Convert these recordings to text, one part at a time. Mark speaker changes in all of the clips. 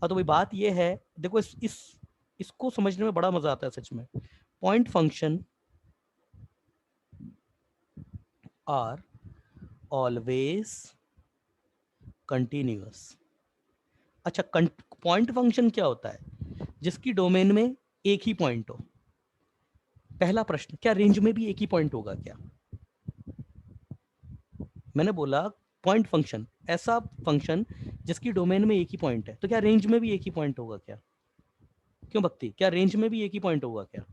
Speaker 1: हाँ तो भाई बात ये है, देखो इसको समझने में बड़ा मजा आता है सच में। Point function are always continuous. अच्छा, पॉइंट फंक्शन क्या होता है? जिसकी डोमेन में एक ही पॉइंट हो। पहला प्रश्न, क्या रेंज में भी एक ही पॉइंट होगा क्या? मैंने बोला पॉइंट फंक्शन, ऐसा फंक्शन जिसकी डोमेन में एक ही पॉइंट है, तो क्या रेंज में भी एक ही पॉइंट होगा क्या? क्यों भक्ति, क्या रेंज में भी एक ही पॉइंट होगा क्या?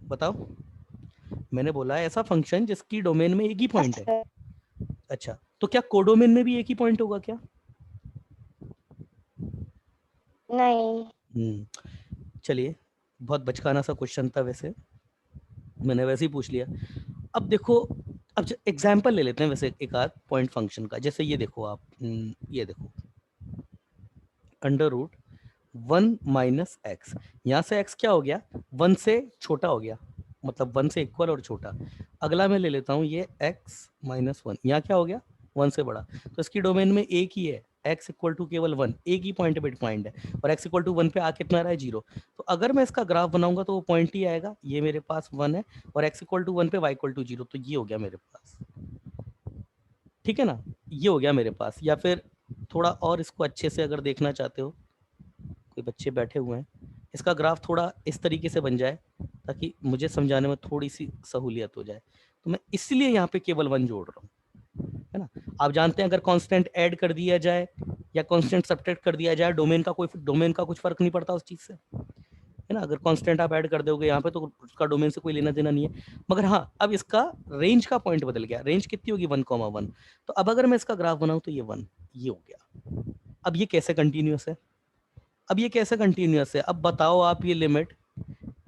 Speaker 1: बताओ। मैंने बोला ऐसा फंक्शन जिसकी डोमेन में एक ही पॉइंट है।
Speaker 2: सर।
Speaker 1: अच्छा, तो क्या कोडोमेन में भी एक ही पॉइंट होगा क्या?
Speaker 2: नहीं।
Speaker 1: चलिए, बहुत बचकाना सा क्वेश्चन था वैसे, मैंने वैसे ही पूछ लिया। अब देखो, अब एग्जाम्पल ले लेते हैं वैसे एक आध पॉइंट फंक्शन का। जैसे ये देखो आप, ये देखो, अंडर रूट 1 - x, यहाँ से x क्या हो गया? 1 से छोटा हो गया, मतलब 1 से इक्वल और छोटा। अगला मैं ले लेता हूँ ये x - 1, यहाँ क्या हो गया? 1 से बड़ा। तो इसकी डोमेन में एक ही है, x इक्वल टू केवल 1, एक ही पॉइंट पे डिफाइंड है, और x इक्वल टू 1 पे आ कितना रहा है? 0। तो अगर मैं इसका ग्राफ बनाऊंगा तो वो पॉइंट ही आएगा, ये मेरे पास 1 है, और x इक्वल टू 1 पे y इक्वल टू 0, तो ये हो गया मेरे पास। ठीक है ना, ये हो गया मेरे पास। या फिर थोड़ा और इसको अच्छे से अगर देखना चाहते हो, कोई बच्चे बैठे हुए हैं, इसका ग्राफ थोड़ा इस तरीके से बन जाए ताकि मुझे समझाने में थोड़ी सी सहूलियत हो जाए, तो मैं इसलिए यहाँ पे केवल 1 जोड़ रहा हूँ, है ना। आप जानते हैं अगर कांस्टेंट ऐड कर दिया जाए या कांस्टेंट सब्ट्रैक्ट कर दिया जाए, डोमेन का कुछ फर्क नहीं पड़ता उस चीज से, है ना। अगर कांस्टेंट आप ऐड कर दोगे यहाँ पे तो उसका डोमेन से कोई लेना देना नहीं है। मगर हाँ, अब इसका रेंज का पॉइंट बदल गया, रेंज कितनी होगी? 1, 1। तो अब अगर मैं इसका ग्राफ बनाऊं तो ये 1, ये हो गया। अब ये कैसे कंटिन्यूअस है? अब बताओ आप, ये limit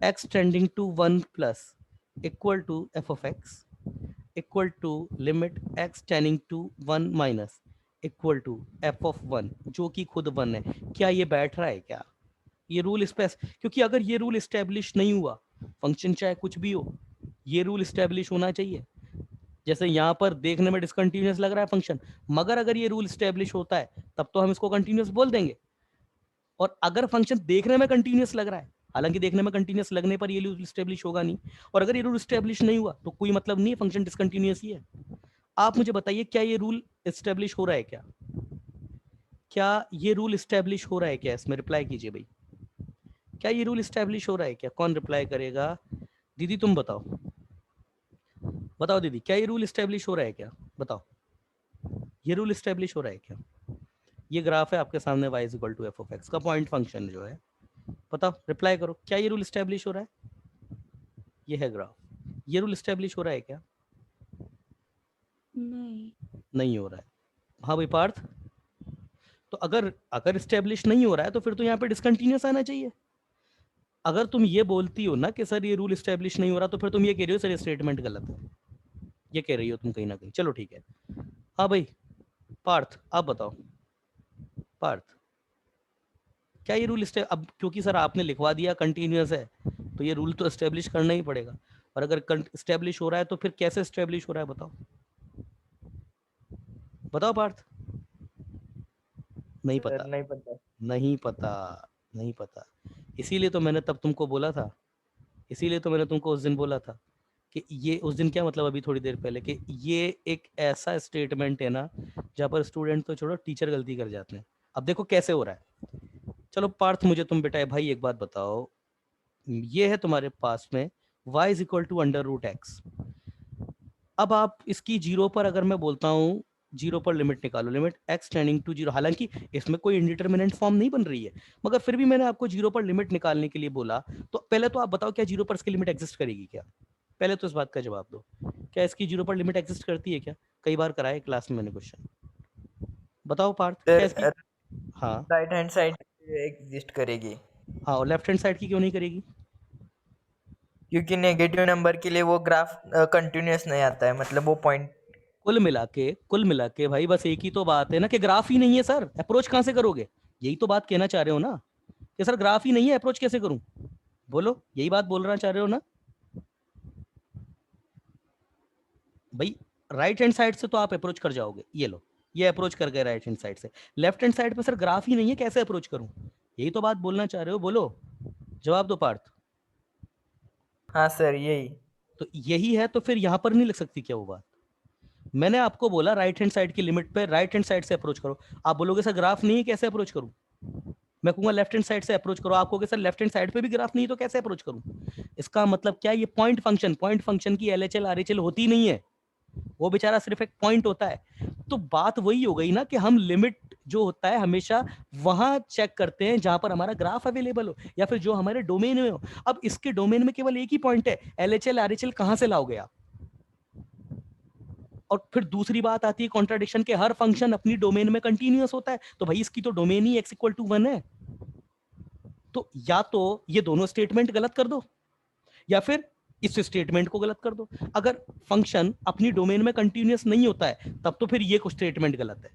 Speaker 1: x tending to 1 plus equal to f of x equal to limit x tending to 1 minus equal to f of 1, जो कि खुद 1 है, क्या ये बैठ रहा है क्या? ये रूल स्पेस, क्योंकि अगर ये रूल स्टेब्लिश नहीं हुआ, फंक्शन चाहे कुछ भी हो, ये रूल स्टेब्लिश होना चाहिए। जैसे यहाँ पर देखने में डिसकंटिन्यूअस लग रहा है फंक्शन, मगर अगर ये रूल स्टेब्लिश होता है तब तो हम इसको कंटिन्यूअस बोल देंगे। और अगर फंक्शन देखने में कंटिन्यूअस लग रहा है, हालांकि देखने में कंटिन्यूअस लगने पर ये रूल स्टेब्लिश होगा नहीं, और अगर ये रूल स्टेब्लिश नहीं हुआ तो कोई मतलब नहीं है, फंक्शन डिसकंटिन्यूअस ही है। आप मुझे बताइए, क्या ये रूल स्टेब्लिश हो रहा है क्या? क्या ये रूल स्टेब्लिश हो रहा है क्या? इसमें रिप्लाई कीजिए भाई, क्या ये रूल स्टेब्लिश हो रहा है क्या? कौन रिप्लाई करेगा? दीदी तुम बताओ, बताओ दीदी, क्या ये रूल स्टेब्लिश हो रहा है क्या? बताओ, ये रूल स्टेब्लिश हो रहा है क्या? ये ग्राफ है आपके सामने, y is equal to f of x का पॉइंट फंक्शन जो है, बताओ, रिप्लाई करो, क्या ये रूल स्टेब्लिश हो रहा है? ये है ग्राफ, ये रूल स्टेब्लिश हो रहा है क्या?
Speaker 2: नहीं।
Speaker 1: नहीं हो रहा है। हाँ भाई पार्थ, तो अगर अगर स्टेब्लिश नहीं हो रहा है तो फिर तो यहाँ पे डिसकंटिन्यूअस आना चाहिए। अगर तुम ये बोलती हो ना कि सर ये रूल स्टेब्लिश नहीं हो रहा, तो फिर तुम ये कह रही हो सर ये स्टेटमेंट गलत है, ये कह रही हो तुम कहीं ना कहीं। चलो ठीक है। हाँ भाई पार्थ, आप बताओ। पार्थ, क्या ये रूल अब क्योंकि सर आपने लिखवा दिया कंटिन्यूअस है, तो ये रूल तो स्टेब्लिश करना ही पड़ेगा, और अगर स्टेब्लिश हो रहा है तो फिर कैसे स्टेब्लिश हो रहा है? बताओ, बताओ पार्थ। नहीं
Speaker 3: सर
Speaker 1: पता,
Speaker 3: नहीं पता।
Speaker 1: नहीं पता, नहीं पता। इसीलिए तो मैंने तब तुमको बोला था, इसीलिए तो मैंने तुमको उस दिन बोला था कि ये, उस दिन क्या मतलब, अभी थोड़ी देर पहले, कि ये एक ऐसा स्टेटमेंट है ना जहाँ पर स्टूडेंट तो छोड़ो, टीचर गलती कर जाते हैं। अब देखो कैसे हो रहा है। चलो पार्थ, मुझे तुम बेटा भाई एक बात बताओ, ये है तुम्हारे पास में y is equal to under root x. अब आप इसकी जीरो पर, अगर मैं बोलता हूँ जीरो पर लिमिट निकालो, limit x tending to zero, हालांकि इसमें कोई इंडिटरमिनेंट फॉर्म नहीं बन रही है, मगर फिर भी मैंने आपको जीरो पर लिमिट निकालने के लिए बोला, तो पहले तो आप बताओ क्या जीरो पर इसकी लिमिट एग्जिस्ट करेगी क्या? पहले तो इस बात का जवाब दो, क्या इसकी जीरो पर लिमिट एग्जिस्ट करती है क्या? कई बार कराए क्लास में मैंने क्वेश्चन, बताओ पार्थ, क्या इसकी?
Speaker 3: सर
Speaker 1: हाँ,
Speaker 3: राइट हैंड साइड एग्जिस्ट करेगी,
Speaker 1: हाँ, और लेफ्ट हैंड साइड की क्यों नहीं करेगी?
Speaker 3: क्योंकि नेगेटिव नंबर के लिए वो ग्राफ कंटिन्यूअस नहीं आता है, मतलब वो पॉइंट।
Speaker 1: कुल मिला के भाई बस एक ही तो बात है ना, कि ग्राफ ही नहीं है सर, अप्रोच कहाँ से करोगे? यही तो बात कहना चाह रहे हो ना, कि सर ग्राफ ही नहीं है, अप्रोच कैसे करूं? बोलो, यही बात बोलना चाह रहे हो ना भाई? राइट हैंड साइड से तो आप अप्रोच कर जाओगे, ये लो, ये अप्रोच कर गए राइट हैंड साइड से। लेफ्ट हैंड साइड पे सर ग्राफ ही नहीं है, कैसे अप्रोच करूं? यही तो बात बोलना चाह रहे हो, बोलो, जवाब दो पार्थ।
Speaker 3: हाँ सर यही।
Speaker 1: तो यही है, तो फिर यहां पर नहीं लग सकती क्या वो बात? मैंने आपको बोला राइट हैंड साइड की लिमिट पे राइट हैंड साइड से अप्रोच करो, आप बोलोगे सर ग्राफ नहीं है कैसे अप्रोच करूं? मैं कहूंगा लेफ्ट हैंड साइड से अप्रोच करो, आप कहोगे सर लेफ्ट हैंड साइड पे भी ग्राफ नहीं तो कैसे अप्रोच करूं? इसका मतलब क्या, ये पॉइंट फंक्शन की एलएचएल आरएचएल होती नहीं है, वो बेचारा सिर्फ एक पॉइंट होता है। तो बात वही हो गई ना कि हम लिमिट जो होता है हमेशा वहां चेक करते हैं जहां पर हमारा ग्राफ अवेलेबल हो या फिर जो हमारे डोमेन में हो। अब इसके डोमेन में केवल एक ही पॉइंट है, एलएचएल आरएचएल कहां से लाओगे आप? और फिर दूसरी बात आती है कॉन्ट्राडिक्शन के, हर फंक्शन अपनी डोमेन में कंटीन्यूअस होता है, तो भाई इसकी तो डोमेन ही x=1 है। तो या तो ये दोनों स्टेटमेंट गलत कर दो या फिर इस स्टेटमेंट को गलत कर दो। अगर फंक्शन अपनी डोमेन में कंटीन्यूअस नहीं होता है तब तो फिर ये कुछ स्टेटमेंट गलत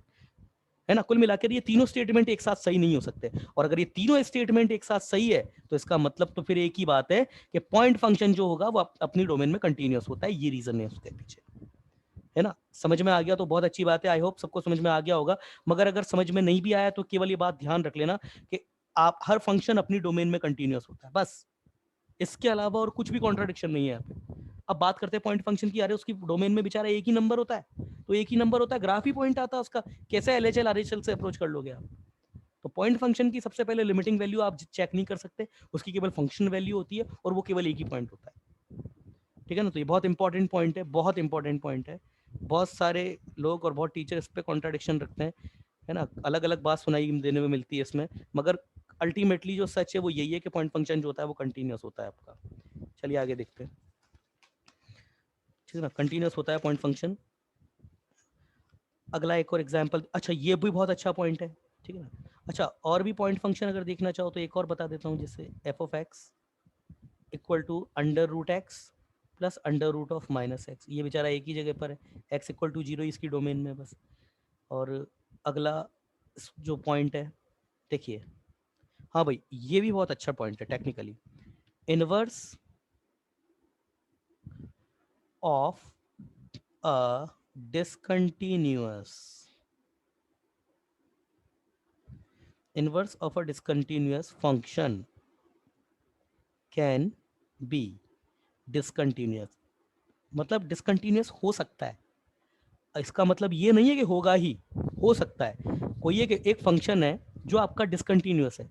Speaker 1: है ना। कुल मिलाकर ये तीनों स्टेटमेंट एक साथ सही नहीं हो सकते, और अगर ये तीनों स्टेटमेंट एक साथ सही है तो इसका मतलब तो फिर एक ही बात है कि पॉइंट फंक्शन जो होगा वो अपनी डोमेन में कंटीन्यूअस होता है, ये रीजन है उसके पीछे, है ना। समझ में आ गया तो बहुत अच्छी बात है, आई होप सबको समझ में आ गया होगा। मगर अगर समझ में नहीं भी आया तो केवल ये बात ध्यान रख लेना कि आप हर फंक्शन अपनी डोमेन में कंटीन्यूअस होता है, बस इसके अलावा और कुछ भी कॉन्ट्राडिक्शन नहीं है यहाँ पे। अब बात करते हैं पॉइंट फंक्शन की, अरे उसकी डोमेन में बेचारा एक ही नंबर होता है, तो एक ही नंबर होता है, ग्राफ ही पॉइंट आता है उसका, कैसे एलएचएल आरएचएल से अप्रोच कर लोगे आप? तो पॉइंट फंक्शन की सबसे पहले लिमिटिंग वैल्यू आप चेक नहीं कर सकते, उसकी केवल फंक्शन वैल्यू होती है और वो केवल एक ही पॉइंट होता है, ठीक है ना। तो ये बहुत इंपॉर्टेंट पॉइंट है, बहुत इंपॉर्टेंट पॉइंट है। बहुत सारे लोग और बहुत टीचर इस पे कॉन्ट्राडिक्शन रखते हैं, है ना, अलग अलग बात सुनाई देने में मिलती है इसमें, मगर अल्टीमेटली जो सच है वो यही है कि पॉइंट फंक्शन जो होता है वो कंटिन्यूअस होता है आपका। चलिए आगे देखते हैं, ठीक है ना, कंटिन्यूअस होता है पॉइंट फंक्शन। अगला एक और एग्जांपल, अच्छा ये भी बहुत अच्छा पॉइंट है, ठीक है ना। अच्छा और भी पॉइंट फंक्शन अगर देखना चाहो तो एक और बता देता हूँ, जैसे f of x equal to under root x plus under root of minus x, ये बेचारा एक ही जगह पर है, एक्स इक्वल टू जीरो इसकी डोमेन में बस। और अगला जो पॉइंट है, देखिए, हाँ भाई ये भी बहुत अच्छा पॉइंट है technically, inverse of a discontinuous inverse of a discontinuous function can be discontinuous, मतलब डिसकंटिन्यूअस हो सकता है, इसका मतलब ये नहीं है कि होगा ही, हो सकता है। कोई एक फंक्शन है जो आपका डिसकंटिन्यूअस है,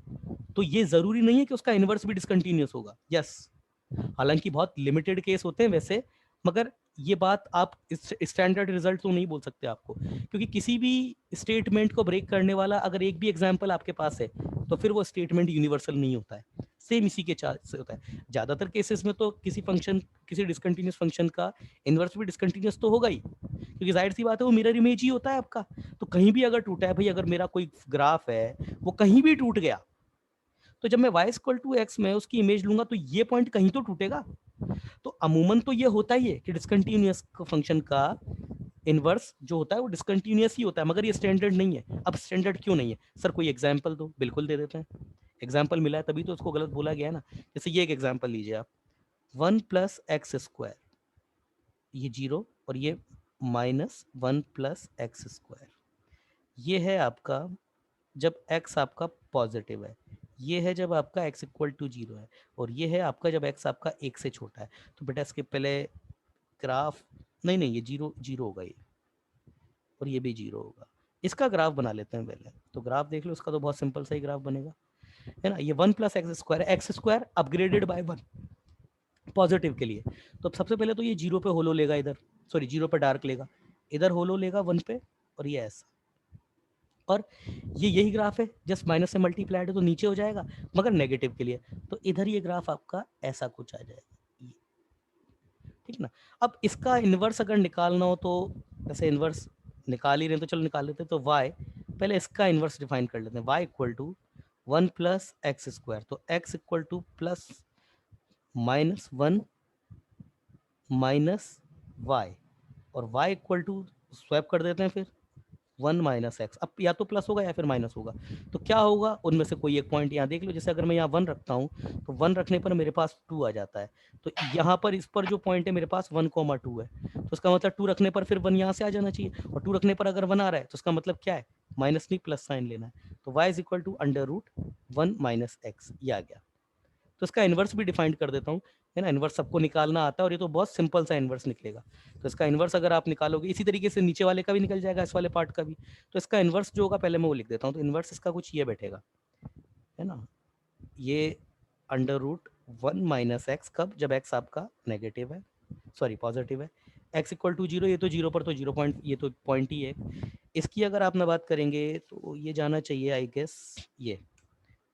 Speaker 1: तो ये जरूरी नहीं है कि उसका इनवर्स भी डिसकंटिन्यूअस होगा, यस। हालांकि बहुत लिमिटेड केस होते हैं वैसे, मगर ये बात आप स्टैंडर्ड रिजल्ट तो नहीं बोल सकते आपको, क्योंकि किसी भी स्टेटमेंट को ब्रेक करने वाला अगर एक भी एग्जांपल आपके पास है तो फिर वो स्टेटमेंट यूनिवर्सल नहीं होता है, सेम इसी के चार्ज से होता है। ज़्यादातर केसेस में तो किसी फंक्शन, किसी डिसकंटिन्यूस फंक्शन का इनवर्स भी डिसकंटिन्यूस तो होगा ही, क्योंकि जाहिर सी बात है वो मिरर इमेज ही होता है आपका। तो कहीं भी अगर टूटा है भाई, अगर मेरा कोई ग्राफ है वो कहीं भी टूट गया, तो जब मैं y इक्वल टू एक्स में उसकी इमेज लूंगा तो ये पॉइंट कहीं तो टूटेगा। तो अमूमन तो ये होता ही है कि डिसकंटिन्यूअस फंक्शन का इनवर्स जो होता है वो डिसकंटिन्यूअस ही होता है, मगर ये स्टैंडर्ड नहीं है। अब स्टैंडर्ड क्यों नहीं है सर, कोई एग्जांपल दो, बिल्कुल दे देते हैं। एग्जांपल मिला है तभी तो उसको गलत बोला गया है ना। जैसे ये एक एग्जांपल लीजिए आप, 1 + x², ये जीरो, और ये -1 + x², ये है आपका जब x आपका पॉजिटिव है, ये है जब आपका x इक्वल टू जीरो है, और ये है आपका जब x आपका एक से छोटा है। तो बेटा इसके पहले ग्राफ, नहीं नहीं ये जीरो जीरो होगा ये, और ये भी जीरो होगा। इसका ग्राफ बना लेते हैं पहले, तो ग्राफ देख लो उसका, तो बहुत सिंपल सा ही ग्राफ बनेगा, है ना। ये 1 + x² है, x² अपग्रेडेड बाय 1 पॉजिटिव के लिए। तो अब सबसे पहले तो ये जीरो पे होलो लेगा इधर, सॉरी जीरो पे डार्क लेगा, इधर होलो लेगा 1 पे, और ये ऐसा, और ये यही ग्राफ है, जस्ट माइनस से मल्टीप्लाइड है तो नीचे हो जाएगा, मगर नेगेटिव के लिए, तो इधर ये ग्राफ आपका ऐसा कुछ आ जाएगा, ठीक ना। अब इसका इन्वर्स अगर निकालना हो तो, ऐसे इन्वर्स निकाल ही रहे तो चलो निकाल लेते हैं। तो y, पहले इसका इन्वर्स डिफाइन कर लेते हैं, y इक्वल टू 1 + x², तो x equal two plus -1 - y, और y इक्वल टू स्वैप कर देते हैं फिर, 1 माइनस एक्स, अब या तो प्लस होगा या फिर माइनस होगा, तो क्या होगा, उनमें से कोई एक पॉइंट यहाँ देख लो, जैसे अगर मैं यहाँ 1 रखता हूँ तो 1 रखने पर मेरे पास 2 आ जाता है, तो यहाँ पर इस पर जो पॉइंट है मेरे पास 1,2 है, तो उसका मतलब 2 रखने पर फिर 1 यहाँ से आ जाना चाहिए, और 2 रखने पर अगर 1 आ रहा है तो उसका मतलब क्या है, माइनस नहीं प्लस साइन लेना है, तो y is equal to under root 1 minus x, ये आ गया। तो इसका इन्वर्स भी डिफाइंड कर देता हूँ, है ना, इन्वर्स सबको निकालना आता है और ये तो बहुत सिंपल सा इन्वर्स निकलेगा, तो इसका इन्वर्स अगर आप निकालोगे इसी तरीके से नीचे वाले का भी निकल जाएगा, इस वाले पार्ट का भी, तो इसका इन्वर्स जो होगा पहले मैं वो लिख देता हूँ, तो इन्वर्स इसका कुछ ये बैठेगा, है ना, ये अंडर रूट 1 माइनस एक्स, कब, जब एक्स आपका नेगेटिव है, सॉरी पॉजिटिव है, एक्स इक्वल टू जीरो, ये तो जीरो पर तो जीरो पॉइंट, ये तो पॉइंट ही है, इसकी अगर आप ना बात करेंगे तो ये जाना चाहिए आई गेस, ये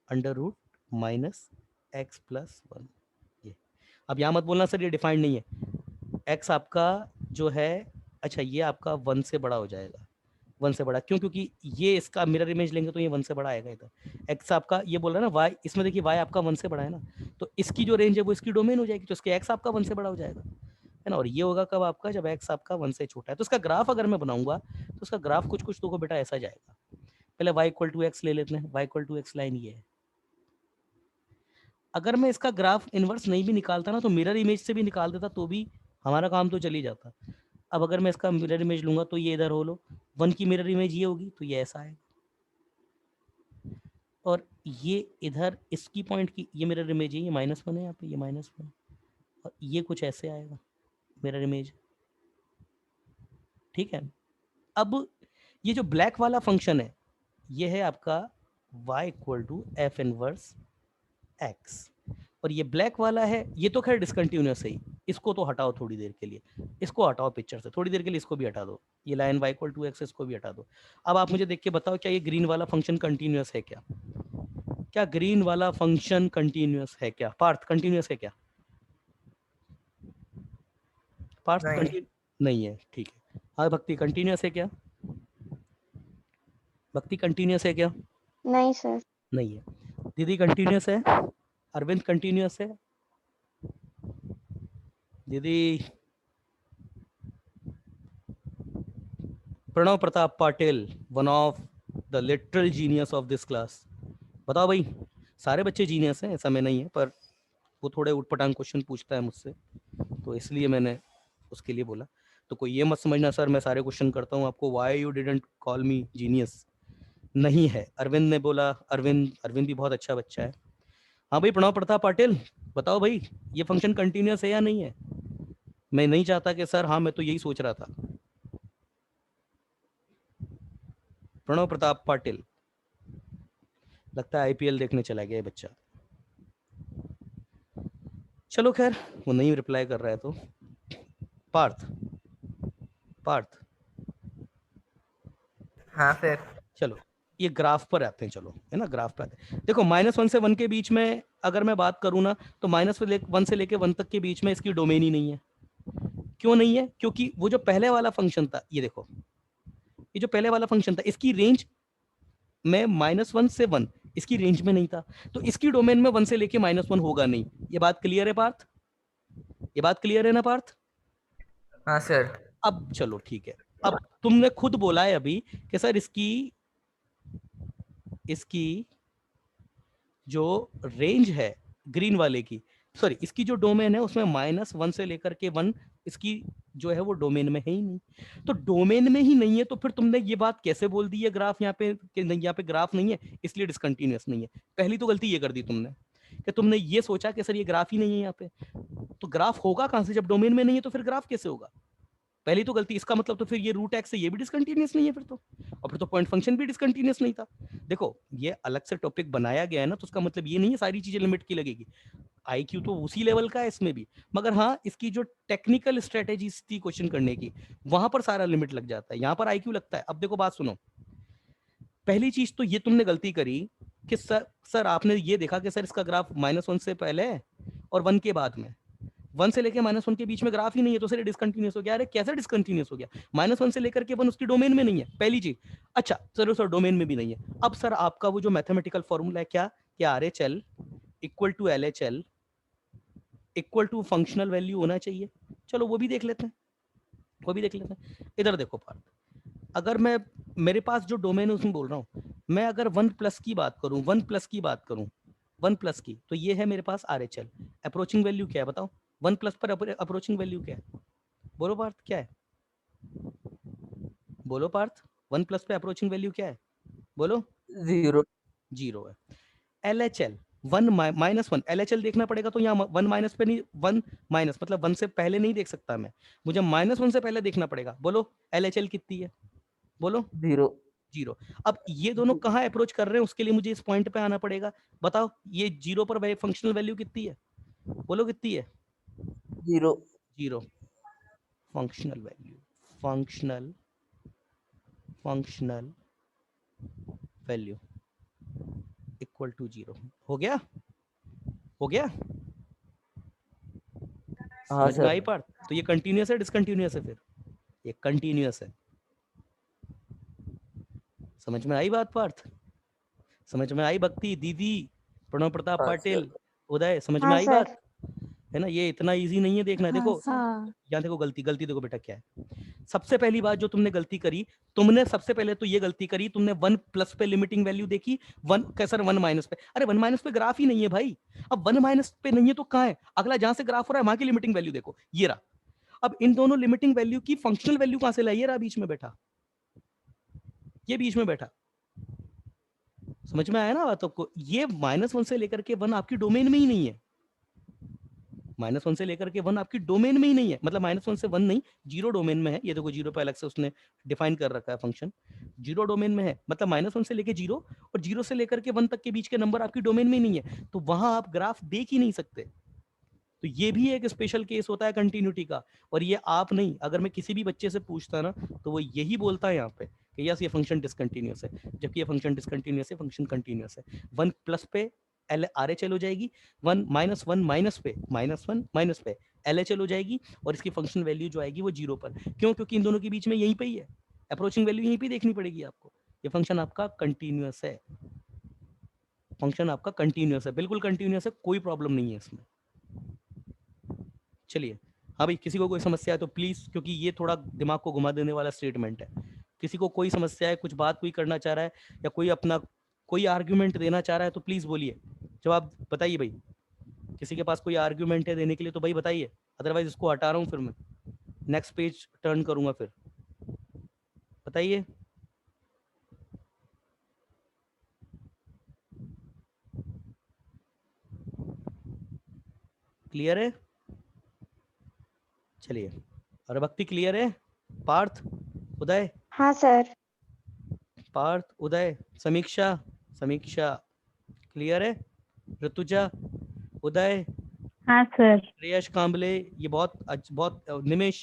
Speaker 1: under root minus x plus 1, ये, अब यहाँ मत बोलना सर ये डिफाइंड नहीं है, एक्स आपका जो है, अच्छा ये आपका 1 से बड़ा हो जाएगा, 1 से बड़ा क्यों, क्योंकि ये इसका मिरर इमेज लेंगे तो ये 1 से बड़ा आएगा इधर, एक्स आपका ये बोल रहा है ना, वाई इसमें देखिए वाई आपका 1 से बड़ा है ना, तो इसकी जो रेंज है वो इसकी डोमेन हो जाएगी, तो इसके एक्स आपका 1 से बड़ा हो जाएगा, है ना, और ये होगा कब आपका, जब एक्स आपका 1 से छोटा है, तो इसका ग्राफ अगर मैं बनाऊंगा तो उसका ग्राफ कुछ कुछ तो बेटा ऐसा जाएगा, पहले y इक्वल टू एक्स ले लेते हैं, y equal to x line ये है, अगर मैं इसका ग्राफ इन्वर्स नहीं भी निकालता ना तो मिरर इमेज से भी निकाल देता तो भी हमारा काम तो चल ही जाता। अब अगर मैं इसका मिरर इमेज लूंगा तो ये इधर हो लो, 1 की मिरर इमेज ये होगी तो ये ऐसा आएगा, और ये इधर इसकी पॉइंट की ये मिरर इमेज है, ये -1 है यहाँ पे, ये -1, और ये कुछ ऐसे आएगा मिरर इमेज, ठीक है। अब ये जो ब्लैक वाला फंक्शन है ये है आपका y equal to f inverse x, और ये ब्लैक वाला है ये तो खैर डिसकंटिन्यूअस है ही, इसको तो हटाओ थोड़ी देर के लिए, इसको हटाओ पिक्चर से थोड़ी देर के लिए, इसको भी हटा दो, ये line y equal to x इसको भी हटा दो। अब आप मुझे देख के बताओ क्या ये ग्रीन वाला फंक्शन कंटिन्यूअस है क्या, क्या ग्रीन वाला फंक्शन कंटिन्यूअस है क्या, पार्थ कंटिन्यूअस है क्या, पार्थ
Speaker 3: नहीं।
Speaker 1: कंटिन्यू नहीं है, ठीक है। हाँ भक्ति कंटिन्यूअस है क्या, भक्ति कंटिन्यूअस है क्या,
Speaker 2: नहीं सर।
Speaker 1: नहीं है। दीदी कंटिन्यूअस है, अरविंद कंटिन्यूअस है, दीदी Pranav Pratap Patil, one of the literal genius of this class, बताओ भाई, सारे बच्चे जीनियस हैं ऐसा मैं नहीं है, पर वो थोड़े उटपटांग क्वेश्चन पूछता है मुझसे, तो इसलिए मैंने उसके लिए बोला, तो कोई ये मत समझना सर मैं सारे क्वेश्चन करता हूँ आपको, why you didn't call me genius, नहीं है। अरविंद ने बोला, अरविंद अरविंद भी बहुत अच्छा बच्चा है। हाँ भाई प्रणव प्रताप पाटिल बताओ भाई, ये फंक्शन कंटिन्यूअस है या नहीं है, मैं नहीं चाहता कि सर हाँ मैं तो यही सोच रहा था। प्रणव प्रताप पाटिल, लगता है आईपीएल देखने चला गया है बच्चा, चलो खैर वो नहीं रिप्लाई कर रहा है तो पार्थ, पार्थ
Speaker 3: हाँ सर।
Speaker 1: चलो ये ग्राफ पर आते हैं, चलो है ना ग्राफ पर आते हैं, देखो -1 से 1 के बीच में अगर मैं बात करूँ ना तो -1 से लेके 1 तक के बीच में इसकी डोमेन ही नहीं है, क्यों नहीं है, क्योंकि वो जो पहले वाला फंक्शन था, ये देखो ये जो पहले वाला फंक्शन था इसकी रेंज में -1 से 1 इसकी रेंज में नहीं था, तो इसकी डोमेन में 1 से लेके -1 होगा नहीं, ये बात क्लियर है पार्थ, ये बात क्लियर है ना पार्थ।
Speaker 3: हाँ सर।
Speaker 1: अब चलो ठीक है, अब तुमने खुद बोला है अभी कि सर इसकी इसकी जो रेंज है ग्रीन वाले की, सॉरी इसकी जो डोमेन है उसमें -1 से लेकर के 1 इसकी जो है वो डोमेन में है ही नहीं, तो डोमेन में ही नहीं है तो फिर तुमने ये बात कैसे बोल दी है ग्राफ यहाँ पे कि नहीं यहाँ पे ग्राफ नहीं है इसलिए डिसकंटिन्यूअस नहीं है, पहली तो गलती ये कर दी तुमने कि तुमने ये सोचा कि सर ये ग्राफ ही नहीं है यहाँ पे, तो ग्राफ होगा कहाँ से जब डोमेन में नहीं है, तो फिर ग्राफ कैसे होगा, पहली तो गलती, इसका मतलब तो फिर ये रूट एक्स से ये भी डिसकंटिन्यूअस नहीं है फिर तो, और फिर तो पॉइंट फंक्शन भी डिसकंटिन्यूअस नहीं था। देखो ये अलग से टॉपिक बनाया गया है ना, तो उसका मतलब ये नहीं है सारी चीजें लिमिट की लगेगी, आईक्यू तो उसी लेवल का है इसमें भी, मगर हाँ इसकी जो टेक्निकल स्ट्रेटेजीज थी क्वेश्चन करने की वहां पर सारा लिमिट लग जाता है, यहाँ पर आईक्यू लगता है। अब देखो बात सुनो, पहली चीज तो ये तुमने गलती करी कि सर आपने ये देखा कि सर इसका ग्राफ -1 से पहले है और 1 के बाद में, 1 से लेकर -1 के बीच में ग्राफ ही नहीं है, तो सर डिसकंटिन्यूअस हो गया। अरे कैसे डिसकंटिन्यूअस हो गया, -1 से लेकर के 1 उसकी डोमेन में नहीं है, पहली चीज। अच्छा सर सर डोमेन में भी नहीं है, अब सर आपका वो जो मैथमेटिकल फॉर्मूला है क्या, कि R H L equal to L H L equal to functional value होना चाहिए, चलो वो भी देख लेते हैं, वो भी देख लेते हैं। इधर देखो पार्थ, अगर मैं मेरे पास जो डोमेन है उसमें बोल रहा हूँ, मैं अगर 1+ की बात करूँ, 1+ की बात करूँ, 1+ की, तो ये है मेरे पास RHL। अप्रोचिंग वैल्यू क्या है बताओ? 1+ पर अप्रोचिंग वैल्यू क्या है? बोलो पार्थ, क्या है? बोलो पार्थ, 1+ पे अप्रोचिंग वैल्यू क्या है? बोलो।
Speaker 3: 0।
Speaker 1: 0 है। LHL 1 -1, LHL देखना पड़ेगा तो यहाँ 1 माइनस पे नहीं, 1 माइनस मतलब 1 से पहले नहीं देख सकता मैं, मुझे -1 से पहले देखना पड़ेगा। बोलो LHL कितनी है? बोलो।
Speaker 3: 0।
Speaker 1: 0। अब ये दोनों कहाँ अप्रोच कर रहे हैं उसके लिए मुझे इस पॉइंट पे आना पड़ेगा। बताओ ये 0 पर फंक्शनल वैल्यू कितनी है? बोलो कितनी है?
Speaker 3: 0।
Speaker 1: 0। Functional value, functional functional value equal to 0। हो गया? हो गया?
Speaker 3: हाँ
Speaker 1: समझ में आई
Speaker 3: सर।
Speaker 1: पार्ट? तो ये कंटिन्यूअस है डिसकंटिन्यूअस है? फिर ये कंटिन्यूअस है। समझ में आई बात पार्थ? समझ में आई भक्ति दीदी, प्रणव प्रताप
Speaker 3: हाँ
Speaker 1: पाटिल,
Speaker 3: सर।
Speaker 1: उदय, समझ में
Speaker 2: हाँ
Speaker 1: आई बात?
Speaker 2: सर।
Speaker 1: है ना, ये इतना इजी नहीं है देखना।
Speaker 2: हाँ
Speaker 1: देखो
Speaker 2: सर। हाँ।
Speaker 1: यहाँ देखो, गलती गलती देखो बेटा क्या है। सबसे पहली बात जो तुमने गलती करी, तुमने सबसे पहले तो ये गलती करी, तुमने 1+ पे लिमिटिंग वैल्यू देखी, 1 कैसर 1- पे। अरे 1- पे ग्राफ ही नहीं है भाई। अब 1- पे नहीं है तो कहाँ है? अगला जहां से ग्राफ हो रहा है वहां की लिमिटिंग वैल्यू देखो, ये रहा। अब इन दोनों लिमिटिंग वैल्यू की फंक्शनल वैल्यू कहां से लाई? ये रहा बीच में बैठा, ये बीच में बैठा। समझ में आया ना बात आपको? ये -1 से लेकर के 1 आपकी डोमेन में ही नहीं है। -1 से लेकर के 1 आपकी डोमेन में ही नहीं है, मतलब -1 से 1 नहीं, 0 डोमेन में है। ये देखो 0 पे अलग से उसने डिफाइन कर रखा है फंक्शन, 0 डोमेन में है, मतलब -1 से लेकर 0 और 0 से लेकर के 1 तक के बीच के नंबर आपकी डोमेन में ही नहीं है, तो वहां आप ग्राफ देख ही नहीं सकते। तो ये भी एक स्पेशल केस होता है कंटिन्यूटी का। और ये आप नहीं, अगर मैं किसी भी बच्चे से पूछता ना तो वो यही बोलता है यहाँ पे कि यस ये फंक्शन डिसकंटिन्यूअस है, जबकि ये फंक्शन डिसकंटिन्यूअस है, फंक्शन कंटिन्यूअस है। 1+ पे RHL हो जाएगी, 1 - 1 - पे LHL हो जाएगी, और इसकी फंक्शन वैल्यू जो आएगी वो 0 पर। क्यों? क्योंकि इन दोनों के बीच में यहीं पे ही है, अप्रोचिंग वैल्यू यहीं पे देखनी पड़ेगी आपको। ये फंक्शन आपका कंटिन्यूअस है, फंक्शन आपका कंटिन्यूअस है, बिल्कुल कंटिन्यूअस है, कोई प्रॉब्लम नहीं है इसमें। चलिए, हाँ भाई, किसी को कोई समस्या है तो प्लीज, क्योंकि ये थोड़ा दिमाग को घुमा देने वाला स्टेटमेंट है। किसी को कोई समस्या है, कुछ बात कोई करना चाह रहा है, या कोई अपना कोई आर्ग्यूमेंट देना चाह रहा है तो प्लीज बोलिए, जवाब बताइए भाई। किसी के पास कोई आर्ग्यूमेंट है देने के लिए तो भाई बताइए, अदरवाइज इसको हटा रहा हूँ, फिर मैं नेक्स्ट पेज टर्न करूंगा। फिर बताइए। क्लियर है? चलिए, और भक्ति क्लियर है? पार्थ, उदय,
Speaker 2: हाँ सर।
Speaker 1: पार्थ, उदय, समीक्षा, समीक्षा क्लियर है? ऋतुजा, उदय,
Speaker 2: हाँ सर।
Speaker 1: श्रेयस कांबले, ये बहुत निमेश,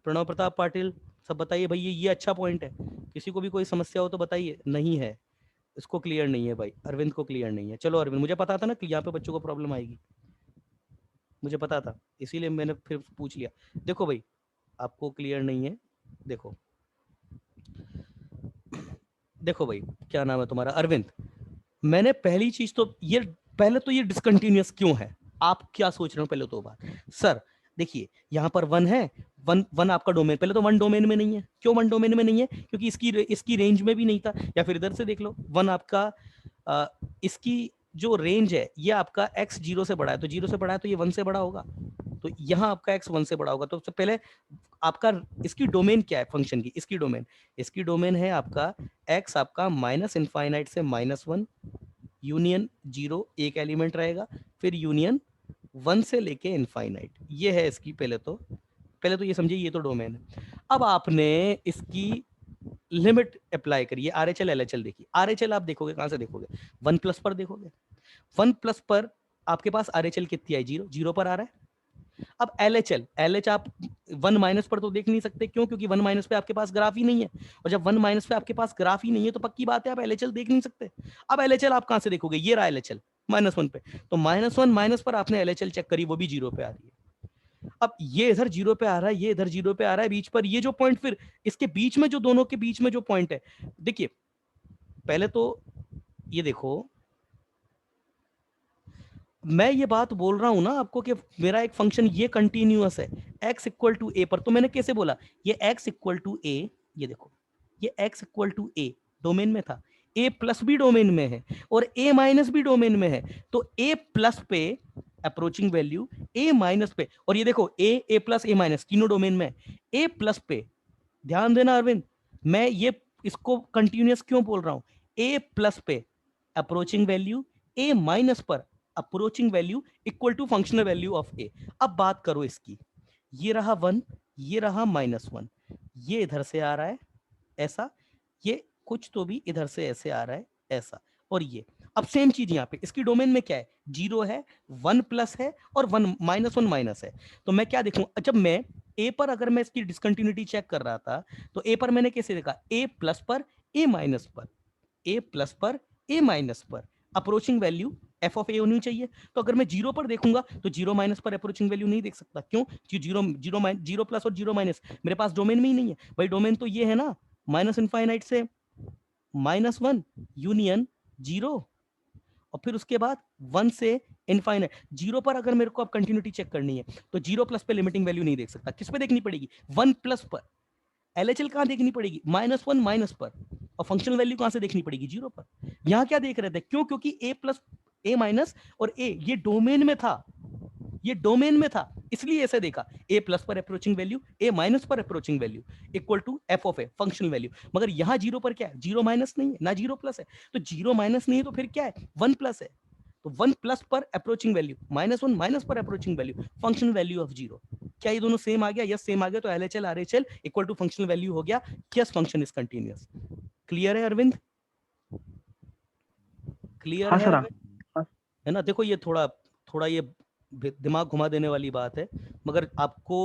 Speaker 1: प्रणव प्रताप पाटिल, सब बताइए भाई, ये अच्छा पॉइंट है। किसी को भी कोई समस्या हो तो बताइए। नहीं है, इसको क्लियर नहीं है भाई, अरविंद को क्लियर नहीं है। चलो अरविंद, मुझे पता था ना कि यहाँ पे बच्चों को प्रॉब्लम आएगी, मुझे पता था, इसीलिए मैंने फिर पूछ लिया। देखो भाई, आपको क्लियर नहीं है, देखो देखो भाई, क्या नाम है तुम्हारा? अरविंद। मैंने पहली चीज तो ये, पहले तो ये डिसकंटिन्यूअस क्यों है, आप क्या सोच रहे हो पहले तो बात। सर देखिए, यहाँ पर 1 है, 1 आपका डोमेन, पहले तो 1 डोमेन में नहीं है। क्यों 1 डोमेन में नहीं है? क्योंकि इसकी रेंज में भी नहीं था। या फिर इधर से देख लो, 1 आपका इसकी जो रेंज है ये आपका x 0 से बड़ा है, तो 0 से बड़ा है तो ये 1 से बड़ा होगा, तो यहाँ आपका x 1 से बड़ा होगा। तो सबसे पहले आपका इसकी डोमेन क्या है फंक्शन की? इसकी डोमेन है आपका x आपका -∞ से -1 यूनियन 0 एक एलिमेंट रहेगा, फिर यूनियन 1 से लेके इनफाइनाइट, ये है इसकी। पहले तो ये समझिए, ये तो डोमेन है। अब आपने इसकी लिमिट अप्लाई करिए, आरएचएल एलएचएल देखिए। आरएचएल आप देखोगे कहां से देखोगे? 1+ पर देखोगे। 1+ पर आपके पास आरएचएल कितनी आई? 0, 0 पर आ रहा है। अब एलएचएल, एलएच आप 1- पर तो देख नहीं सकते। क्यों? क्योंकि 1- पे आपके पास ग्राफ ही नहीं है, और जब 1- पे आपके पास ग्राफ ही नहीं है तो पक्की बात है आप एलएचएल देख नहीं सकते। अब एलएचएल आप कहां से देखोगे? ये रहा एलएचएल -1 पे, तो -1 पर आपने एलएचएल चेक करी, वो भी 0 पे आ रही है। अब ये इधर 0 पे आ रहा है, ये इधर 0 पे आ रहा है, बीच पर ये जो पॉइंट, फिर इसके बीच में जो दोनों के बीच में जो पॉइंट है, देखिए पहले तो ये देखो, मैं ये बात बोल रहा हूं ना आपको कि मेरा एक फंक्शन ये कंटिन्यूअस है x = a पर, तो मैंने कैसे बोला? ये x = a ये देखो, ये x equal to a domain में था, a प्लस भी डोमेन में है और a माइनस भी डोमेन में है, तो a प्लस पे अप्रोचिंग वैल्यू, a माइनस पे, और ये देखो a प्लस a माइनस तीनों डोमेन में, a प्लस पे, ध्यान देना अरविंद, मैं ये इसको कंटिन्यूअस क्यों बोल रहा हूं, a प्लस पे अप्रोचिंग वैल्यू, a माइनस पर approaching value equal to functional value of a। अब बात करो इसकी, ये रहा 1, ये रहा -1, ये इधर से आ रहा है ऐसा, ये कुछ तो भी इधर से ऐसे आ रहा है ऐसा, और ये अब सेम चीज यहाँ पे इसकी डोमेन में क्या है, 0 है, 1 प्लस है और 1 -1 माइनस है। तो मैं क्या देखूं, जब मैं ए पर अगर मैं इसकी डिसकंटिन्यूटी चेक कर रहा था, तो ए पर मैंने कैसे देखा, ए प्लस पर, ए माइनस पर, ए प्लस पर, ए माइनस पर अप्रोचिंग वैल्यू एफ ऑफ ए होनी चाहिए। तो अगर मैं 0 पर देखूंगा तो 0 माइनस पर अप्रोचिंग वैल्यू नहीं देख सकता, क्यों, कि 0 0 0 प्लस और 0 माइनस मेरे पास डोमेन में ही नहीं है भाई, डोमेन तो ये है ना, माइनस इनफाइनाइट से -1 यूनियन 0, और फिर उसके बाद 1 से इनफाइनाइट। 0 पर अगर मेरे को अब कंटिन्यूटी चेक करनी है तो 0 प्लस पे लिमिटिंग वैल्यू नहीं देख सकता, किस पे देखनी पड़ेगी, 1 प्लस पर। एलएचएल कहां देखनी पड़ेगी, -1 माइनस पर, और फंक्शनल वैल्यू कहां से देखनी पड़ेगी, 0 पर। यहां क्या देख रहे थे, क्यों, क्योंकि ए प्लस, ए माइनस और ए ये डोमेन में था, ये डोमेन में था, इसलिए ऐसे देखा, ए प्लस पर अप्रोचिंग वैल्यू, ए माइनस पर approaching value equal to f of a functional value. मगर यहां 0 पर क्या है, 0 माइनस नहीं है ना 0 प्लस है, तो 0 माइनस नहीं है तो फिर क्या है, 1 प्लस है, तो 1 प्लस पर अप्रोचिंग वैल्यू, -1 माइनस पर approaching value, functional value of 0। क्या ये दोनों सेम आ गया, यस सेम आ गया, तो LHL RHL equal to functional value हो गया, yes function is continuous. Clear है अरविंद, क्लियर
Speaker 2: हाँ
Speaker 1: है
Speaker 2: सर,
Speaker 1: अरविंद, है ना। देखो ये थोड़ा थोड़ा ये दिमाग घुमा देने वाली बात है, मगर आपको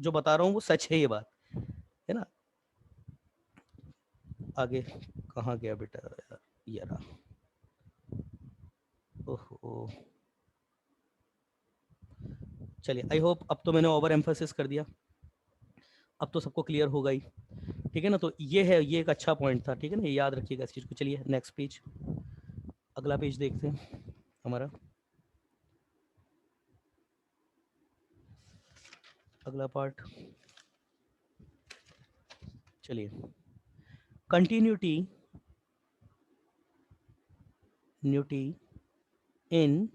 Speaker 1: जो बता रहा हूँ वो सच है ये बात, है ना। आगे कहाँ गया बेटा यार, ये रहा, ओहो, चलिए आई होप अब तो मैंने ओवर एम्फोसिस कर दिया, अब तो सबको क्लियर होगा ही, ठीक है ना। तो ये है, ये एक अच्छा पॉइंट था, ठीक है ना, ये याद रखिएगा इस चीज़ को। चलिए नेक्स्ट पेज, अगला पेज देखते हैं हमारा, अगला पार्ट। चलिए, कंटिन्यूटी न्यूटी इन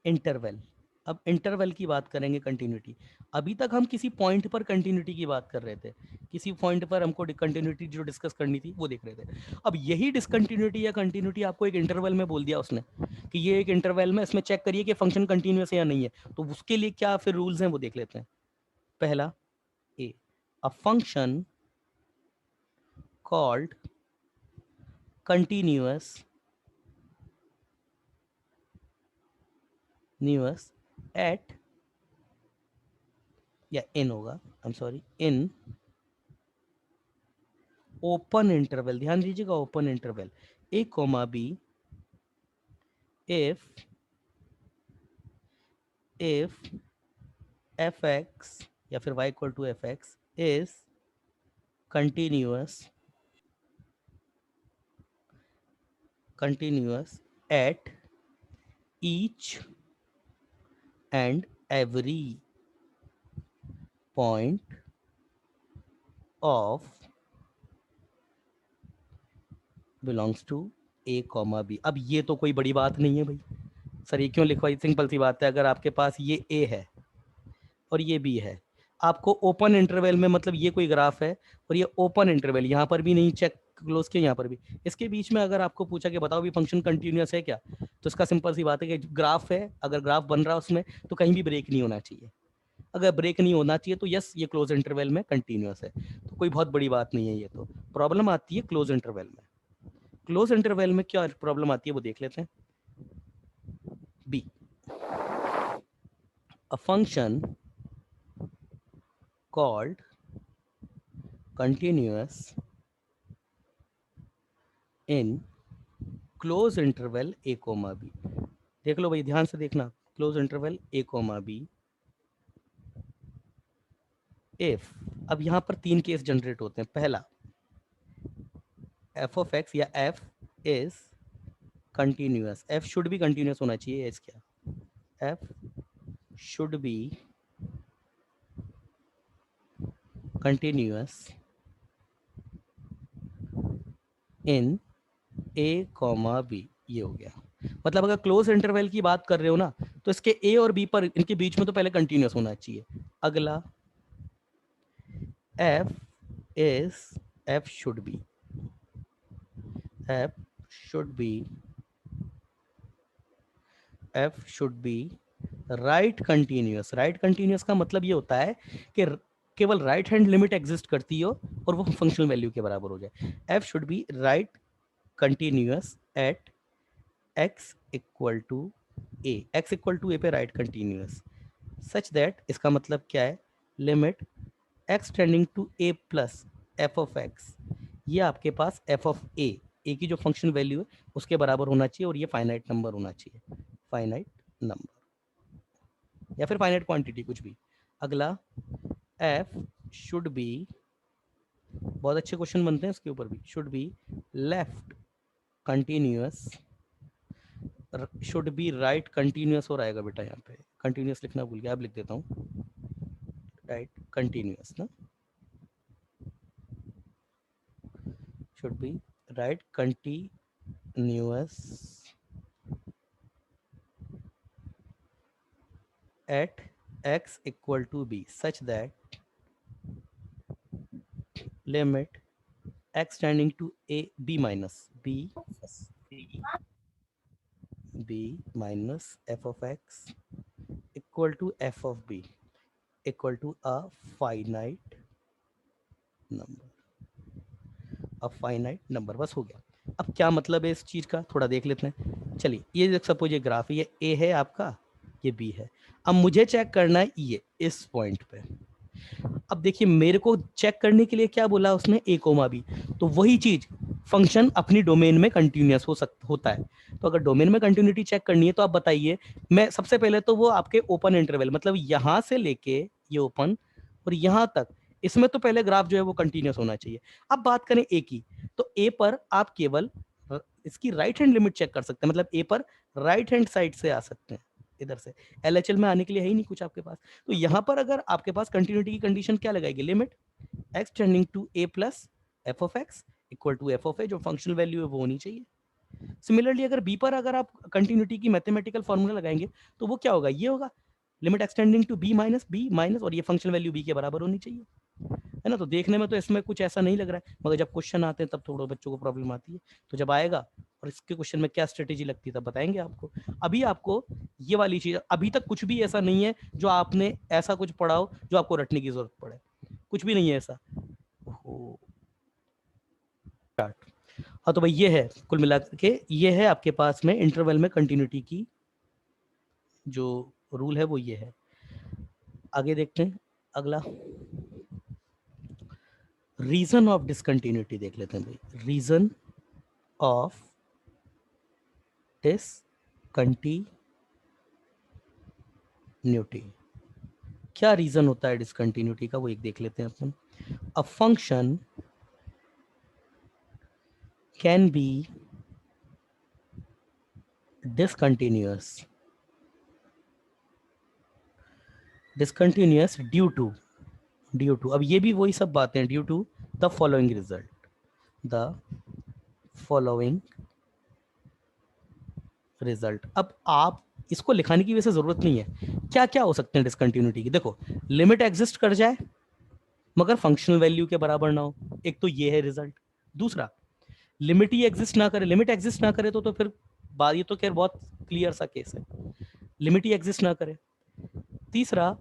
Speaker 1: इंटरवल। अब इंटरवल की बात करेंगे कंटिन्यूटी, अभी तक हम किसी पॉइंट पर कंटिन्यूटी की बात कर रहे थे, किसी पॉइंट पर हमको कंटिन्यूटी जो डिस्कस करनी थी वो देख रहे थे। अब यही डिसकंटिन्यूटी या कंटिन्यूटी आपको एक इंटरवल में बोल दिया उसने कि ये एक इंटरवल में, इसमें चेक करिए कि फंक्शन कंटिन्यूअस है या नहीं है, तो उसके लिए क्या फिर रूल्स हैं वो देख लेते हैं। पहला, a, a function called continuous न्यूअस एट, या इन होगा, I am sorry, in open interval, ध्यान दीजिएगा open interval, A comma B, if F X या फिर Y equal to F X is continuous, continuous at each and every point of belongs to A comma B. अब ये तो कोई बड़ी बात नहीं है भाई, सर ये क्यों लिखवाई, सिंपल सी बात है, अगर आपके पास ये ए है और ये बी है, आपको ओपन इंटरवल में, मतलब ये कोई ग्राफ है और ये ओपन इंटरवल, यहाँ पर भी नहीं चेक क्लोज किया, यहाँ पर भी, इसके बीच में अगर आपको पूछा कि बताओ भी फंक्शन कंटिन्यूअस है क्या, तो इसका सिंपल सी बात है कि ग्राफ है, अगर ग्राफ बन रहा है उसमें तो कहीं भी ब्रेक नहीं होना चाहिए, अगर ब्रेक नहीं होना चाहिए तो यस ये क्लोज इंटरवल में कंटिन्यूअस है, तो कोई बहुत बड़ी बात नहीं है ये। तो प्रॉब्लम आती है क्लोज इंटरवल में, क्लोज इंटरवल में क्या प्रॉब्लम आती है वो देख लेते हैं। B, a function called continuous in close interval a comma b। देख लो भाई ध्यान से देखना, close interval a comma b if, अब यहां पर तीन केस जनरेट होते हैं। पहला, f of x या f is continuous, f should be continuous होना चाहिए, एस क्या, f should be continuous in a comma b, ये हो गया। मतलब अगर क्लोज इंटरवल की बात कर रहे हो ना, तो इसके ए और बी पर, इनके बीच में तो पहले कंटिन्यूअस होना चाहिए। अगला F is, F should B, F should B, F should be right continuous. Right continuous का मतलब ये होता है कि केवल राइट हैंड लिमिट एग्जिस्ट करती हो और वो फंक्शनल वैल्यू के बराबर हो जाए। F should be right continuous at x equal to a, x equal to a पे राइट कंटिन्यूअस, सच दैट, इसका मतलब क्या है, limit x tending to a plus f of x, ये आपके पास एफ ऑफ ए की जो फंक्शन वैल्यू है उसके बराबर होना चाहिए, और ये फाइनाइट नंबर होना चाहिए, फाइनाइट नंबर या फिर फाइनाइट क्वांटिटी, कुछ भी। अगला एफ शुड बी, बहुत अच्छे क्वेश्चन बनते हैं इसके ऊपर भी, should be left continuous, should be right continuous और आएगा बेटा, यहाँ पे कंटिन्यूअस लिखना भूल गया, अब लिख देता हूँ, राइट कंटिन्यूअस ना, should be right continuous at x equal to b such that limit x tending to a b minus b minus f of x equal to f of b equal to a finite number, a finite number, बस हो गया। अब क्या मतलब है इस चीज का, थोड़ा देख लेते हैं। चलिए, ये सपोज ये ग्राफ है, ये ए है आपका, ये बी है। अब मुझे चेक करना है ये इस पॉइंट पे। अब देखिए, मेरे को चेक करने के लिए क्या बोला उसने, ए कोमा बी, तो वही चीज फंक्शन अपनी डोमेन में कंटिन्यूअस होता है। तो अगर डोमेन में कंटिन्यूटी चेक करनी है तो आप बताइए। मैं सबसे पहले तो वो आपके ओपन इंटरवल, मतलब यहां से लेके ये ओपन और यहां तक, इसमें तो पहले ग्राफ जो है वो कंटिन्यूअस होना चाहिए। अब बात करें ए की, तो ए पर आप केवल इसकी राइट हैंड लिमिट चेक कर सकते हैं, मतलब ए पर राइट हैंड साइड से आ सकते हैं, इधर से। एलएचएल में आने के लिए है ही नहीं कुछ आपके पास। तो यहां पर अगर आपके पास कंटिन्यूटी की कंडीशन क्या लगाएगी, limit x tending to a plus f of x equal to f of a, जो फंक्शनल वैल्यू है वो होनी चाहिए। सिमिलरली अगर बी पर अगर आप कंटिन्यूटी की मैथमेटिकल फॉर्मूला लगाएंगे तो वो क्या होगा, ये होगा limit x tending to b minus, और ये फंक्शनल वैल्यू बी के बराबर होनी चाहिए, है ना। तो देखने में तो इसमें कुछ ऐसा नहीं लग रहा है, मगर जब क्वेश्चन आते हैं तब थोड़ा बच्चों को प्रॉब्लम आती है। तो जब आएगा और इसके क्वेश्चन में क्या स्ट्रेटेजी लगती है तब बताएंगे आपको। अभी आपको ये वाली चीज, अभी तक कुछ भी ऐसा नहीं है जो आपने ऐसा कुछ पढ़ा हो जो आपको रटने की जरूरत पड़े, कुछ भी नहीं है ऐसा। हाँ, तो भाई ये है कुल मिला के, ये है आपके पास में इंटरवल में कंटिन्यूटी की जो रूल है वो ये है। आगे देखते हैं अगला, रीजन ऑफ डिसकंटिन्यूटी देख लेते हैं भाई। रीजन ऑफ डिसकंटिन्यूटी, क्या रीजन होता है डिसकंटिन्यूटी का, वो एक देख लेते हैं अपन। A function can be discontinuous due to अब ये भी वही सब बातें हैं, due to the following result, the following result. अब आप इसको लिखाने की वैसे जरूरत नहीं है। क्या क्या हो सकते हैं डिसकंटिन्यूटी की, देखो, लिमिट एग्जिस्ट कर जाए मगर फंक्शनल वैल्यू के बराबर ना हो, एक तो ये है रिजल्ट। दूसरा, लिमिट ही एग्जिस्ट ना करे, लिमिट एग्जिस्ट ना करे तो फिर बात, ये तो खैर बहुत क्लियर सा केस है, लिमिट ही एग्जिस्ट ना करे। तीसरा,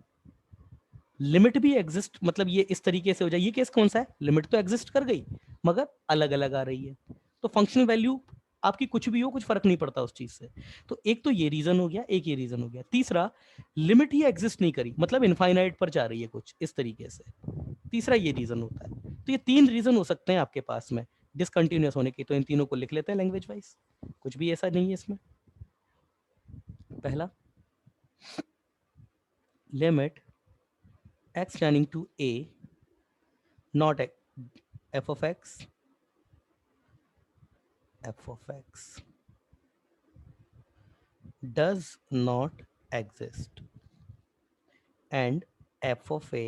Speaker 1: लिमिट भी एग्जिस्ट, मतलब ये इस तरीके से हो जाए, ये केस कौन सा है, लिमिट तो एग्जिस्ट कर गई मगर अलग अलग आ रही है, तो फंक्शनल वैल्यू आपकी कुछ भी हो, कुछ फर्क नहीं पड़ता उस चीज से। तो एक तो ये रीजन हो गया, एक ये रीजन हो गया। तीसरा, लिमिट ही एग्जिस्ट नहीं करी, मतलब इनफाइनाइट पर जा रही है कुछ इस तरीके से, तीसरा ये रीजन होता है। तो ये तीन रीजन हो सकते हैं आपके पास में डिसकंटिन्यूअस होने के, तो इन तीनों को लिख लेते हैं लैंग्वेज वाइज, कुछ भी ऐसा नहीं है इसमें। पहला, limit x tending to a not f of x does not exist and f of a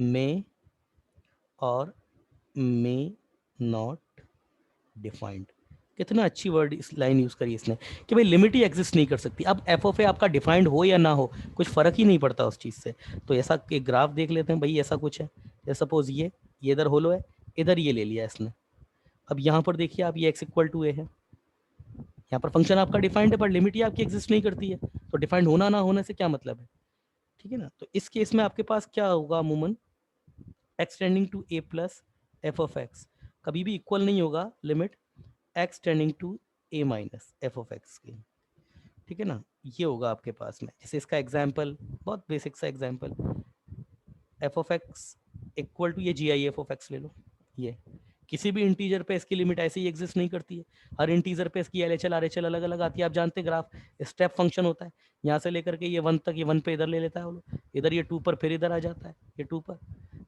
Speaker 1: मे और मे नॉट डिफाइंड। कितना अच्छी वर्ड इस लाइन यूज करी इसने कि भाई लिमिट ही एग्जिस्ट नहीं कर सकती। अब एफ ऑफ ए आपका डिफाइंड हो या ना हो कुछ फर्क ही नहीं पड़ता उस चीज से। तो ऐसा एक ग्राफ देख लेते हैं भाई, ऐसा कुछ है, जैसे सपोज ये इधर होलो है, इधर ये ले लिया इसने। अब यहाँ पर देखिए आप, ये एक्स इक्वल टू ए है, यहाँ पर फंक्शन आपका डिफाइंड है पर लिमिट ही आपकी एग्जिस्ट नहीं करती है। तो डिफाइंड होना ना होने से क्या मतलब है, ठीक है ना। तो इस केस में आपके पास क्या होगा अमूमन, x tending to a plus f of x कभी भी इक्वल नहीं होगा limit x tending to a minus f of x की, ठीक है ना। ये होगा आपके पास में, जैसे इसका एग्जाम्पल, बहुत बेसिक सा example, f of x equal to ये G I F of x ले लो। ये किसी भी इंटीजर पे इसकी लिमिट ऐसे ही एग्जिस्ट नहीं करती है। हर इंटीजर पे इसकी L H L R H L अलग अलग आती है। आप जानते हैं ग्राफ स्टेप फंक्शन होता है, यहाँ से लेकर के ये वन तक, ये वन पे इधर ले लेता है वो लोग, इधर ये टू पर फिर इधर आ जाता है ये टू पर।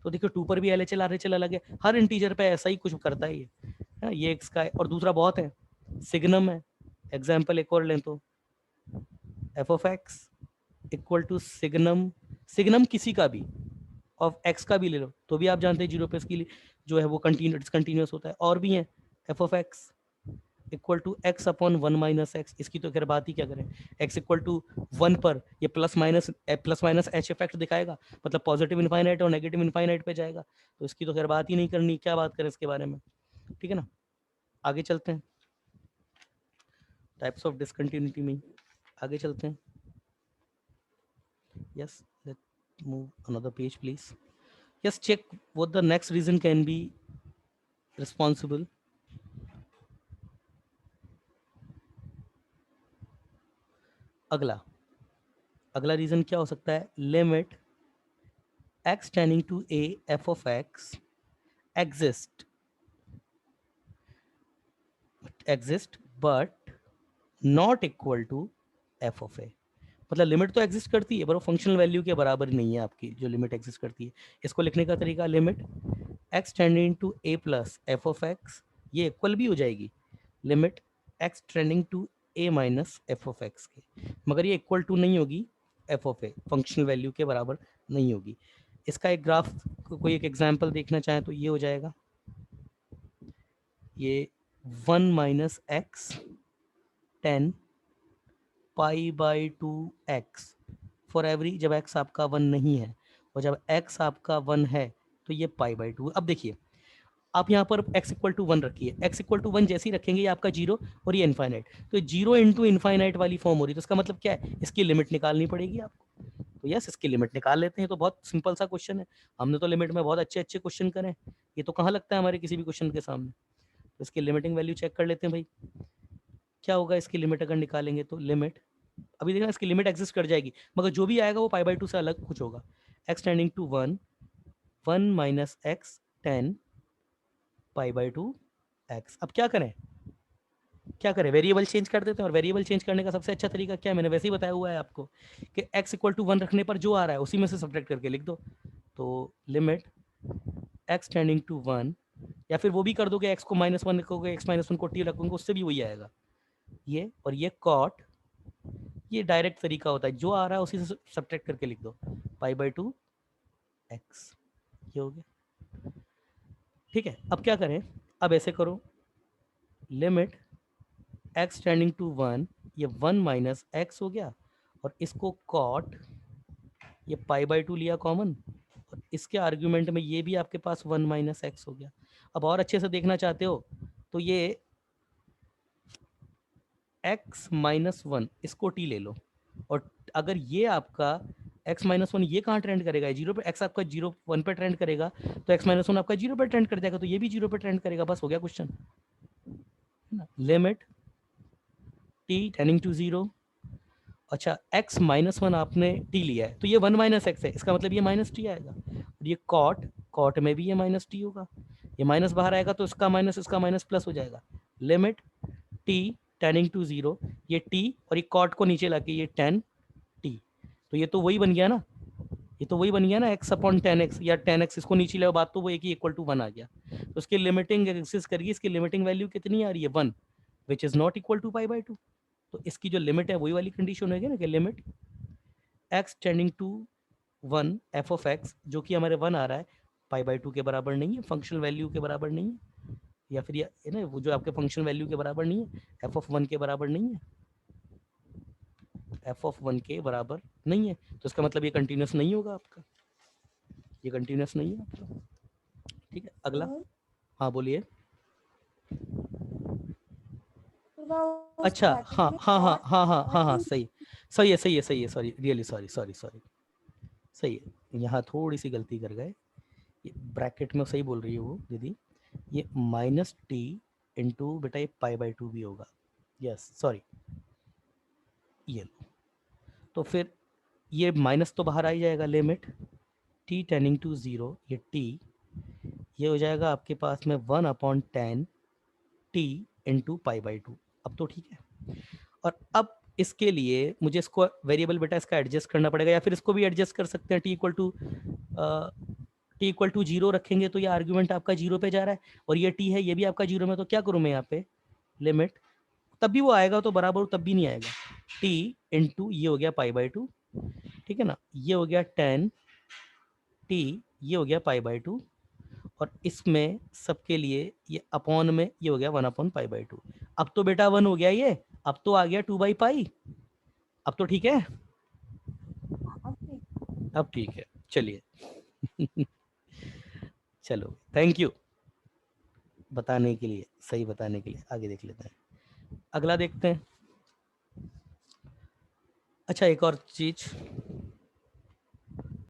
Speaker 1: तो देखिए टू पर भी L H L R H L अलग है, हर इंटीजर पे ऐसा ही कुछ करता है ये, है ना। ये एक्स का है। और दूसरा बहुत है, सिग्नम है। एग्जाम्पल एक और लें तो f of x equal to signum, signum किसी का भी ऑफ एक्स का भी ले लो तो भी आप जानते हैं जीरो पे इसकी जो है वो कंटिन्यूस होता है। और भी है f of x equal to x upon one minus x, इसकी तो खैर बात ही क्या करें। एक्स इक्वल टू वन पर ये प्लस माइनस एच इफेक्ट दिखाएगा, मतलब पॉजिटिव इनफाइनाइट और नेगेटिव इनफाइनाइट पे जाएगा। तो इसकी तो खैर बात ही नहीं करनी, क्या बात करें इसके बारे में, ठीक है ना। आगे चलते हैं, टाइप्स ऑफ डिसकंटिन्यूटी में आगे चलते हैं। Yes, let move another page please. Yes, check what the next reason can be responsible. अगला अगला रीजन क्या हो सकता है, limit x tending to a f of x exist but not equal to f of a। मतलब limit तो exist करती है पर वो फंक्शनल वैल्यू के बराबर नहीं है आपकी जो लिमिट एग्जिस्ट करती है। इसको लिखने का तरीका, limit x tending to a plus f of x, ये इक्वल भी हो जाएगी limit x tending to a minus f of x के, मगर ये इक्वल टू नहीं होगी f of a, functional value के बराबर नहीं होगी। इसका एक ग्राफ, कोई एक एग्जाम्पल देखना चाहें तो ये हो जाएगा, ये one minus x tan pi by two x for every, जब एक्स आपका वन नहीं है और जब एक्स आपका वन है तो ये पाई बाई टू। अब देखिए आप यहाँ पर x इक्वल टू वन रखिए, x इक्वल टू वन जैसे ही रखेंगे ये आपका जीरो और ये इनफाइनाइट, तो जीरो इंटू इनफाइनाइट वाली फॉर्म हो रही है। तो इसका मतलब क्या है, इसकी लिमिट निकालनी पड़ेगी आपको। तो यस, इसकी लिमिट निकाल लेते हैं। तो बहुत सिंपल सा क्वेश्चन है, हमने तो लिमिट में बहुत अच्छे अच्छे क्वेश्चन करे, ये तो कहाँ लगता है हमारे किसी भी क्वेश्चन के सामने। तो इसकी लिमिटिंग वैल्यू चेक कर लेते हैं भाई, क्या होगा इसकी लिमिट अगर निकालेंगे तो। लिमिट अभी देखना, इसकी लिमिट एग्जिस्ट कर जाएगी मगर जो भी आएगा वो पाई बाई टू से अलग कुछ होगा। X tending to one, one minus x tan pi by two x. अब क्या करें, वेरिएबल चेंज कर देते हैं। और वेरिएबल चेंज करने का सबसे अच्छा तरीका क्या है, मैंने वैसे ही बताया हुआ है आपको कि x इक्वल टू वन रखने पर जो आ रहा है उसी में से सब्ट्रैक्ट करके लिख दो। तो limit x tending to one, या फिर वो भी कर दोगे, x को माइनस वन रखोगे, x माइनस वन को t रखोगे, उससे भी वही आएगा ये। और ये कॉट, ये डायरेक्ट तरीका होता है, जो आ रहा है उसी से सब्ट्रैक्ट करके लिख दो, पाई बाई टू एक्स, ये हो गया, ठीक है। अब क्या करें, अब ऐसे करो, limit x tending to one, ये वन माइनस एक्स हो गया, और इसको कॉट, ये पाई बाई टू लिया कॉमन, और इसके आर्ग्यूमेंट में ये भी आपके पास वन माइनस एक्स हो गया। अब और अच्छे से देखना चाहते हो तो ये x माइनस वन, इसको t ले लो, और अगर ये आपका x माइनस वन ये कहाँ ट्रेंड करेगा, जीरो पे, x आपका जीरो वन पे ट्रेंड करेगा तो x माइनस वन आपका जीरो पे ट्रेंड कर जाएगा, तो ये भी जीरो पे ट्रेंड करेगा। बस हो गया question, limit t tending to zero. अच्छा, x माइनस वन आपने t लिया है तो ये वन माइनस एक्स है, इसका मतलब ये माइनस टी आएगा। और ये कॉट में भी ये माइनस टी होगा, ये माइनस बाहर आएगा तो इसका माइनस प्लस हो जाएगा। Limit t tending to zero, ये t और ये कॉट को नीचे लाके ये टेन t, तो ये तो वही बन गया ना, ये तो वही बन गया ना x अपॉन टेन एक्स, या टेन एक्स इसको नीचे ले, बात तो वो एक ही इक्वल टू वन आ गया। तो इसकी लिमिटिंग एग्जिस्ट करेगी, इसकी लिमिटिंग वैल्यू कितनी आ रही है, one, which is not equal to pi by two. तो इसकी जो लिमिट है वही वाली कंडीशन होगी ना कि limit x tending to one f of x जो कि हमारे वन आ रहा है पाई बाई टू के बराबर नहीं है, फंक्शनल वैल्यू के बराबर नहीं है, या फिर ये ना वो जो आपके फंक्शनल वैल्यू के बराबर नहीं है, एफ ऑफ वन के बराबर नहीं है, एफ ऑफ वन के बराबर नहीं है, तो इसका मतलब ये कंटिन्यूस नहीं होगा आपका, ये कंटिन्यूस नहीं है आपका। ठीक है, अगला। हाँ बोलिए। अच्छा, हाँ हाँ हाँ हाँ हाँ हाँ हाँ, सही सही है सही है सही है, sorry really sorry sorry sorry, सही है, यहाँ थोड़ी सी गलती कर गए, ये ब्रैकेट में सही बोल रही है वो दीदी, ये माइनस टी इंटू बेटा ये पाई बाई टू भी होगा, यस सॉरी, ये लो, तो फिर ये माइनस तो बाहर आ ही जाएगा, limit t tending to zero, ये टी ये हो जाएगा आपके पास में 1/10 t into pi by two. अब तो ठीक है, और अब इसके लिए मुझे इसको वेरिएबल बेटा इसका एडजस्ट करना पड़ेगा, या फिर इसको भी एडजस्ट कर सकते हैं, टी इक्वल टू जीरो रखेंगे तो ये आर्ग्यूमेंट आपका जीरो पे जा रहा है, और ये टी है ये भी आपका जीरो में, तो क्या करूँ मैं यहाँ पे लिमिट, तब भी वो आएगा तो बराबर, तब भी नहीं आएगा, टी इंटू ये हो गया पाई बाई टू, ठीक है ना, ये हो गया 10 टी, ये हो गया पाई बाई टू, और इसमें सबके लिए ये अपॉन में ये हो गया 1/पाई/2। अब तो बेटा 1 हो गया ये, अब तो आ गया 2/पाई, अब तो ठीक है, अब ठीक है, चलिए चलो थैंक यू बताने के लिए, सही बताने के लिए, आगे देख लेते हैं, अगला देखते हैं। अच्छा एक और चीज,